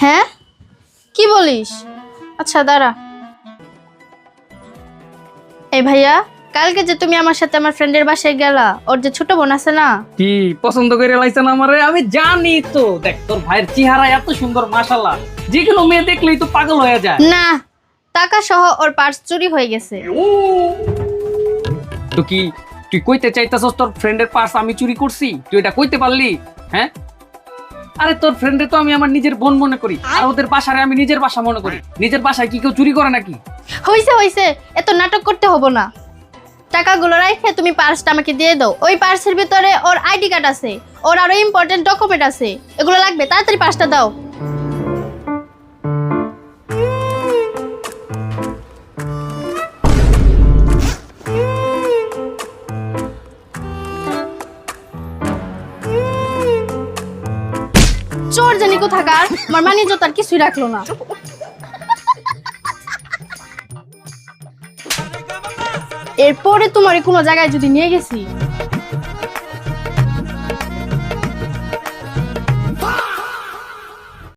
হ্যাঁ কি বলিস? আচ্ছা দাঁড়া। এই ভাইয়া, কালকে যে তুমি আমার সাথে আমার ফ্রেন্ডের বাসায় গেলা, ওর যে ছোট বোন আছে না? কি পছন্দ করে লাইছেন আমারে? আমি জানি তো। দেখ তোর ভাইয়ের চেহারা এত সুন্দর, মাশাআল্লাহ, যে কোনো মেয়ে দেখলেই তো পাগল হয়ে যায়। না, টাকা সহ ওর পার্স চুরি হয়ে গেছে। তো কি তুই কইতে চাইতাছস তোর ফ্রেন্ডের পার্স আমি চুরি করছি? তুই এটা কইতে পারলি? হ্যাঁ, আরে তোর ফ্রেন্ডে তো আমি আমার নিজের বোন মনে করি, আর ওদের বাসারে আমি নিজের বাসা মনে করি। নিজের বাসায় কি কেউ চুরি করে নাকি? হইছে হইছে, এত নাটক করতে হবো না। টাকাগুলো রাখে তুমি পার্সটা আমাকে দিয়ে দাও। ওই পার্সের ভিতরে ওর আইডি কার্ড আছে, ওর আরো ইম্পর্টেন্ট ডকুমেন্ট আছে, এগুলো লাগবে। তাড়াতাড়ি পার্সটা দাও। চোর জানি কোথাকার, আমার মানি জোতার কিছুই রাখলো না। এরপরে তোমার কোনো জায়গায় যদি নিয়ে গেছি,